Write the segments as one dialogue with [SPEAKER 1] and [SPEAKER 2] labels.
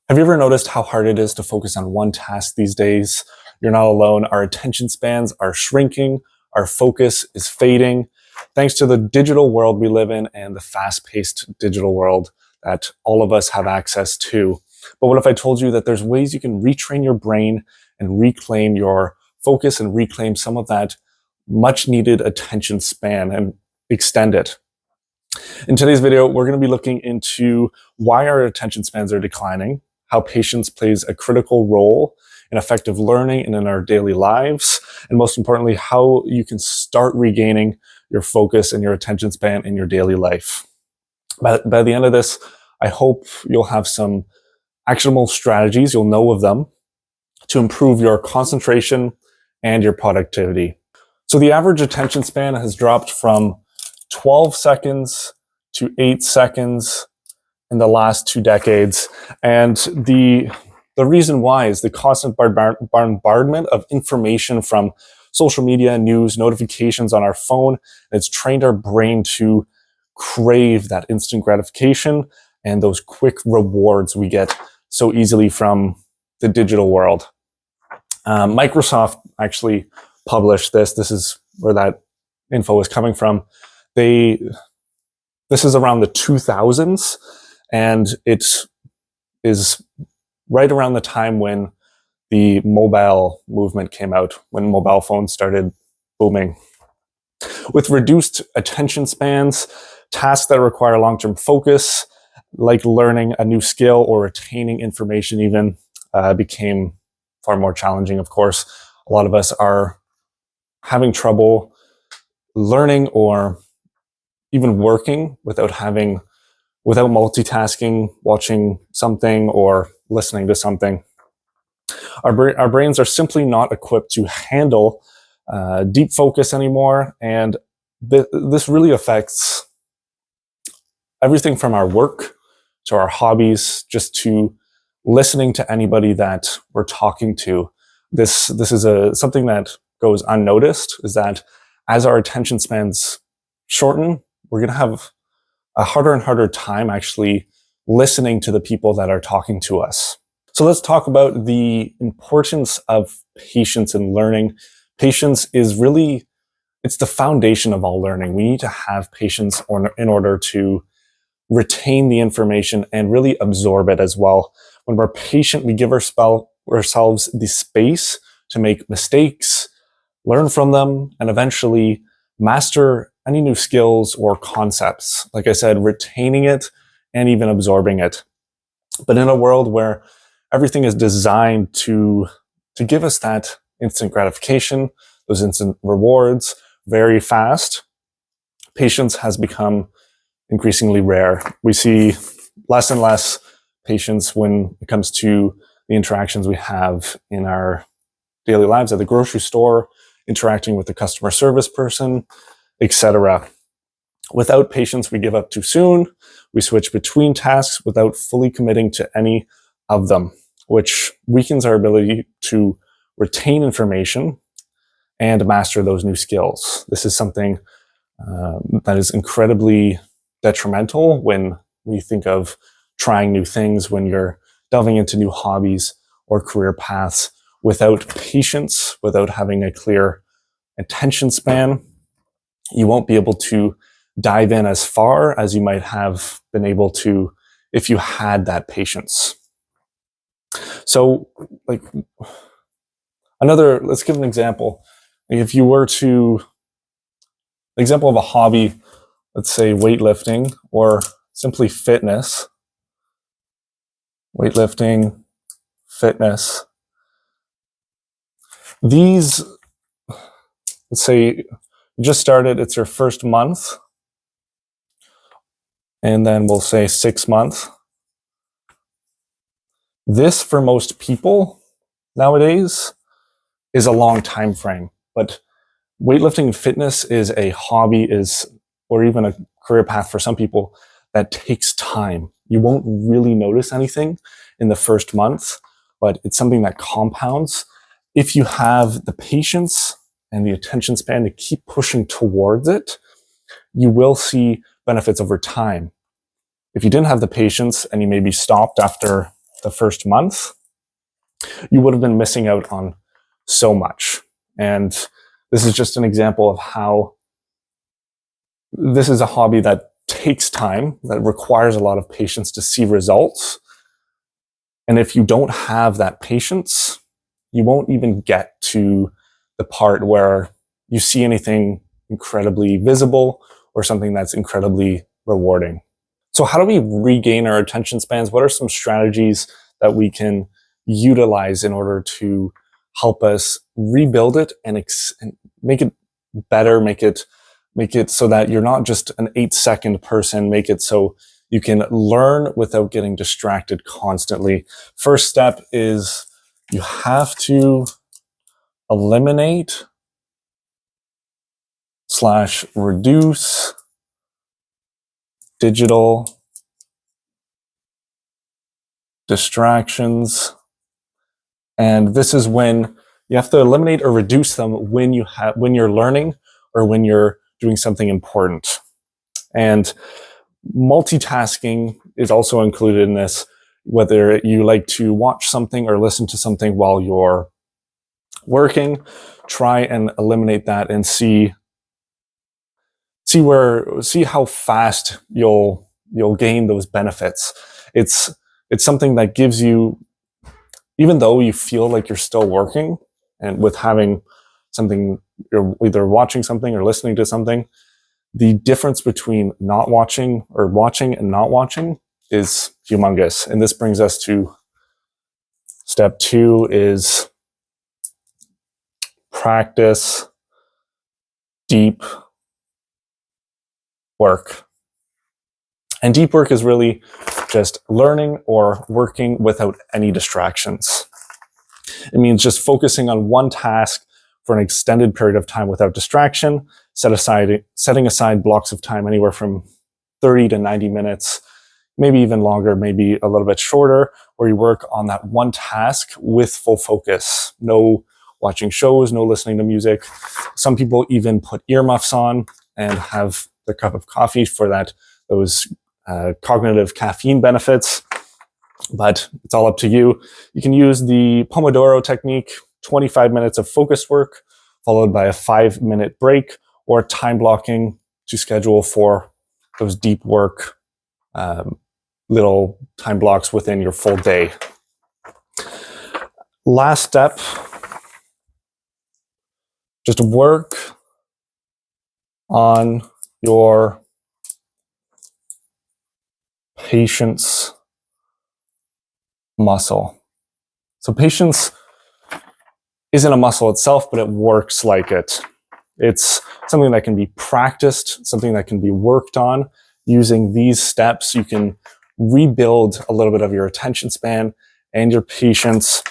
[SPEAKER 1] Have you ever noticed how hard it is to focus on one task these days? You're not alone. Our attention spans are shrinking. Our focus is fading thanks to the digital world we live in and the fast-paced digital world that all of us have access to. But what if I told you that there's ways you can retrain your brain and reclaim your focus and reclaim some of that much needed attention span and extend it? In today's video, we're going to be looking into why our attention spans are declining, how patience plays a critical role in effective learning and in our daily lives, and most importantly, how you can start regaining your focus and your attention span in your daily life. By the end of this, I hope you'll have some actionable strategies, you'll know of them, to improve your concentration and your productivity. So the average attention span has dropped from 12 seconds to 8 seconds in the last 2 decades. And the reason why is the constant bombardment of information from social media, news, notifications on our phone. It's trained our brain to crave that instant gratification and those quick rewards we get so easily from the digital world. Microsoft actually published this. This is where that info is coming from. This is around the 2000s, and it is right around the time when the mobile movement came out, when mobile phones started booming. With reduced attention spans, tasks that require long-term focus, like learning a new skill or retaining information even, became far more challenging, of course. A lot of us are having trouble learning or even working without multitasking, watching something or listening to something. Our brains are simply not equipped to handle deep focus anymore, and this really affects everything from our work to our hobbies, just to listening to anybody that we're talking to. This is something that goes unnoticed, is that as our attention spans shorten, we're going to have a harder and harder time actually listening to the people that are talking to us. So let's talk about the importance of patience in learning. Patience is really, it's the foundation of all learning. We need to have patience in order to retain the information and really absorb it as well. When we're patient, we give ourselves the space to make mistakes, learn from them, and eventually master any new skills or concepts. Like I said, retaining it and even absorbing it. But in a world where everything is designed to give us that instant gratification, those instant rewards very fast, patience has become increasingly rare. We see less and less patience when it comes to the interactions we have in our daily lives, at the grocery store, interacting with the customer service person, etc. Without patience, we give up too soon. We switch between tasks without fully committing to any of them, which weakens our ability to retain information and master those new skills. This is something that is incredibly detrimental when we think of trying new things, when you're delving into new hobbies or career paths without patience, without having a clear attention span. You won't be able to dive in as far as you might have been able to if you had that patience. So, let's give an example. If you were to, example of a hobby, let's say weightlifting or simply fitness. Weightlifting, fitness. These, let's say, just started, it's your first month, and then we'll say 6 months. This, for most people nowadays, is a long time frame, but weightlifting and fitness is a hobby, or even a career path for some people that takes time. You won't really notice anything in the first month, but it's something that compounds. If you have the patience and the attention span to keep pushing towards it, you will see benefits over time. If you didn't have the patience and you maybe stopped after the first month, you would have been missing out on so much. And this is just an example of how this is a hobby that takes time, that requires a lot of patience to see results. And if you don't have that patience, you won't even get to the part where you see anything incredibly visible or something that's incredibly rewarding. So how do we regain our attention spans? What are some strategies that we can utilize in order to help us rebuild it and make it better, make it so that you're not just an 8-second person, make it so you can learn without getting distracted constantly. First step is you have to eliminate / reduce digital distractions. And this is when you have to eliminate or reduce them when you're learning or when you're doing something important. And multitasking is also included in this, whether you like to watch something or listen to something while you're working. Try and eliminate that and see how fast you'll gain those benefits. It's something that gives you, even though you feel like you're still working, and with having something, you're either watching something or listening to something, the difference between not watching or watching and not watching is humongous. And this brings us to step 2 is practice deep work. And deep work is really just learning or working without any distractions. It means just focusing on one task for an extended period of time without distraction, setting aside blocks of time anywhere from 30 to 90 minutes, maybe even longer, maybe a little bit shorter, where you work on that one task with full focus. No watching shows, no listening to music. Some people even put earmuffs on and have their cup of coffee for those cognitive caffeine benefits, but it's all up to you. You can use the Pomodoro technique, 25 minutes of focused work, followed by a 5-minute break, or time blocking to schedule for those deep work, little time blocks within your full day. Last step, just work on your patience muscle. So patience isn't a muscle itself, but it works like it. It's something that can be practiced, something that can be worked on. Using these steps, you can rebuild a little bit of your attention span and your patience.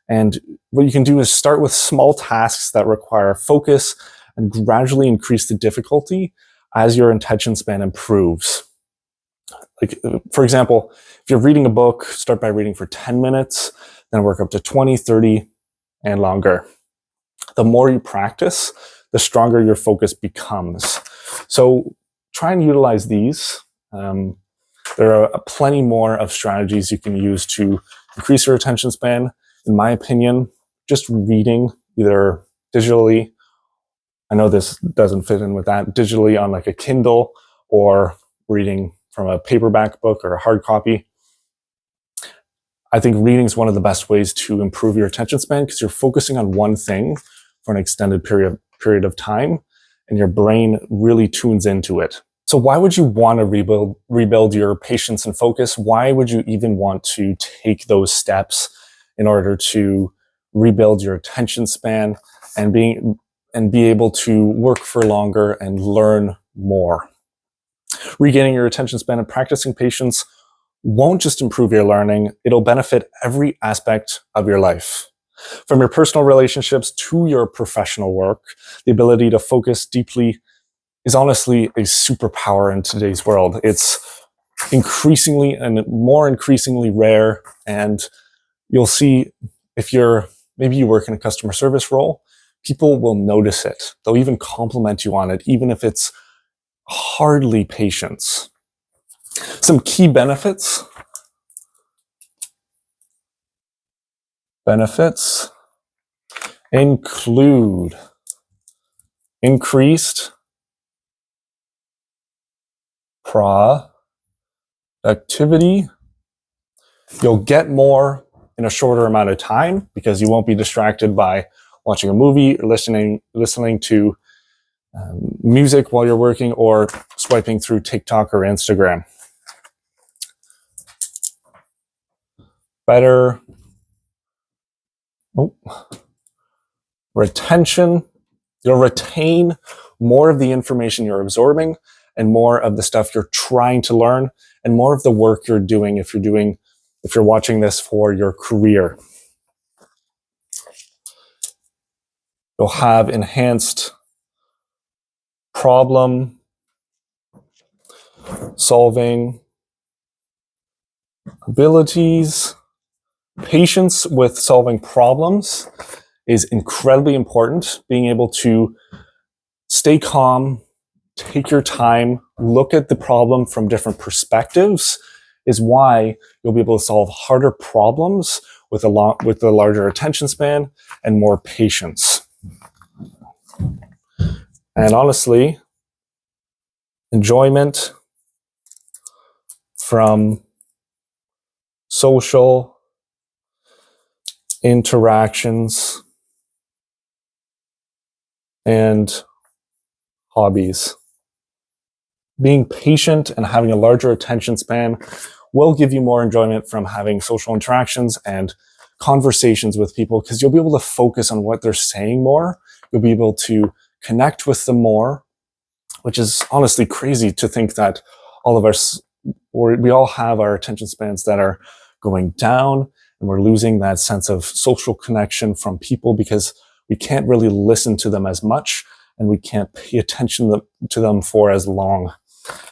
[SPEAKER 1] And what you can do is start with small tasks that require focus and gradually increase the difficulty as your attention span improves. Like, for example, if you're reading a book, start by reading for 10 minutes, then work up to 20, 30, and longer. The more you practice, the stronger your focus becomes. So try and utilize these. There are plenty more of strategies you can use to increase your attention span. In my opinion, just reading either digitally, I know this doesn't fit in with that, digitally on like a Kindle, or reading from a paperback book or a hard copy. I think reading is one of the best ways to improve your attention span, because you're focusing on one thing for an extended period of time, and your brain really tunes into it. So why would you want to rebuild your patience and focus? Why would you even want to take those steps in order to rebuild your attention span and be able to work for longer and learn more? Regaining your attention span and practicing patience won't just improve your learning, it'll benefit every aspect of your life. From your personal relationships to your professional work, the ability to focus deeply is honestly a superpower in today's world. It's increasingly rare, and you'll see if maybe you work in a customer service role, people will notice it. They'll even compliment you on it, even if it's hardly patience. Some key benefits Benefits include increased productivity. You'll get more in a shorter amount of time because you won't be distracted by watching a movie or listening to music while you're working or swiping through TikTok or Instagram. Better retention. You'll retain more of the information you're absorbing and more of the stuff you're trying to learn and more of the work you're doing if you're watching this for your career. You'll have enhanced problem solving abilities. Patience with solving problems is incredibly important. Being able to stay calm, take your time, look at the problem from different perspectives is why you'll be able to solve harder problems with a larger attention span and more patience. And honestly, enjoyment from social interactions and hobbies. Being patient and having a larger attention span will give you more enjoyment from having social interactions and conversations with people because you'll be able to focus on what they're saying more. You'll be able to connect with them more, which is honestly crazy to think that all of us, or we all have our attention spans that are going down and we're losing that sense of social connection from people because we can't really listen to them as much and we can't pay attention to them for as long.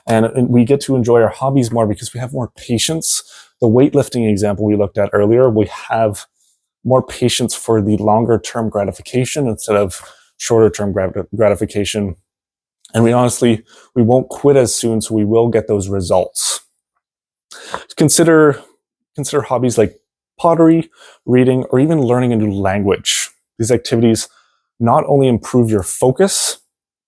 [SPEAKER 1] And we get to enjoy our hobbies more because we have more patience. The weightlifting example we looked at earlier, we have more patience for the longer term gratification instead of shorter term gratification. And we won't quit as soon, so we will get those results. Consider hobbies like pottery, reading, or even learning a new language. These activities not only improve your focus,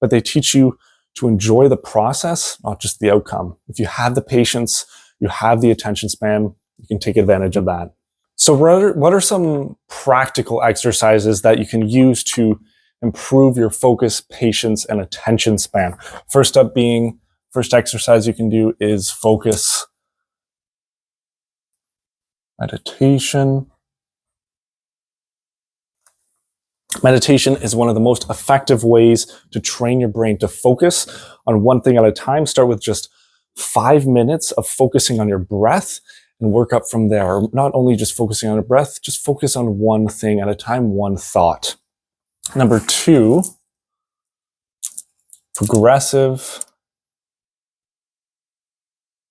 [SPEAKER 1] but they teach you to enjoy the process, not just the outcome. If you have the patience, you have the attention span, you can take advantage of that. So what are some practical exercises that you can use to improve your focus, patience, and attention span? First exercise you can do is focus meditation. Meditation is one of the most effective ways to train your brain to focus on one thing at a time. Start with just 5 minutes of focusing on your breath and work up from there. Not only just focusing on your breath, just focus on one thing at a time, one thought. Number 2, progressive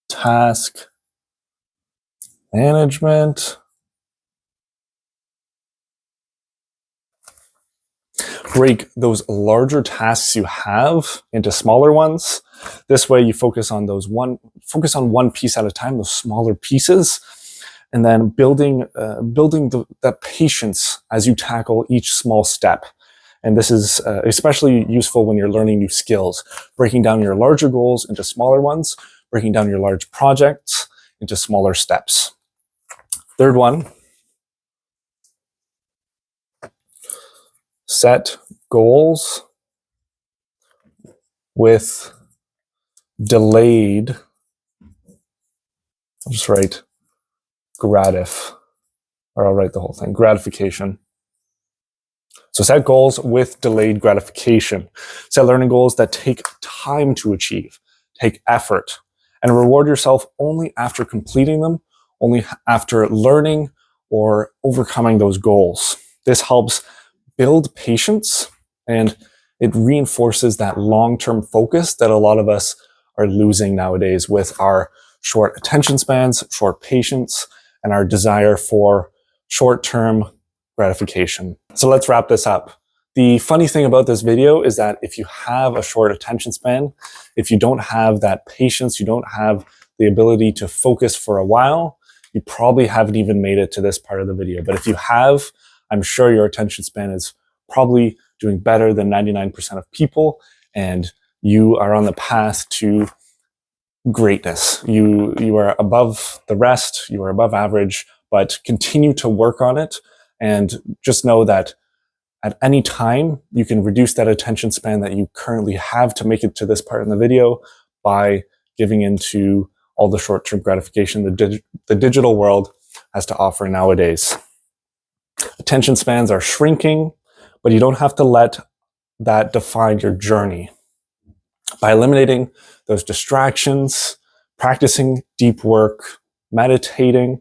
[SPEAKER 1] task management. Break those larger tasks you have into smaller ones. This way you focus on one piece at a time, those smaller pieces, and then building that patience as you tackle each small step. And this is especially useful when you're learning new skills, breaking down your larger goals into smaller ones, breaking down your large projects into smaller steps. Third one, set goals with delayed, I'll just write I'll write the whole thing, gratification. So set goals with delayed gratification. Set learning goals that take time to achieve, take effort, and reward yourself only after completing them, only after learning or overcoming those goals. This helps build patience and it reinforces that long-term focus that a lot of us are losing nowadays with our short attention spans, short patience, and our desire for short-term gratification. So let's wrap this up. The funny thing about this video is that if you have a short attention span, if you don't have that patience, you don't have the ability to focus for a while, you probably haven't even made it to this part of the video. But if you have, I'm sure your attention span is probably doing better than 99% of people, and you are on the path to greatness. You are above the rest, you are above average, but continue to work on it, and just know that at any time, you can reduce that attention span that you currently have to make it to this part in the video by giving into all the short-term gratification the digital world has to offer nowadays. Attention spans are shrinking, but you don't have to let that define your journey. By eliminating those distractions, practicing deep work, meditating,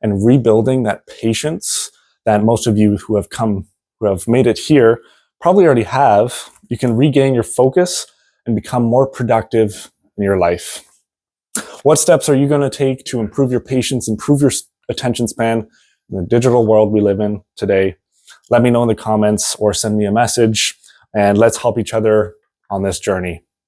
[SPEAKER 1] and rebuilding that patience that most of you who have made it here probably already have, you can regain your focus and become more productive in your life. What steps are you going to take to improve your patience, improve your attention span in the digital world we live in today? Let me know in the comments or send me a message, and let's help each other on this journey.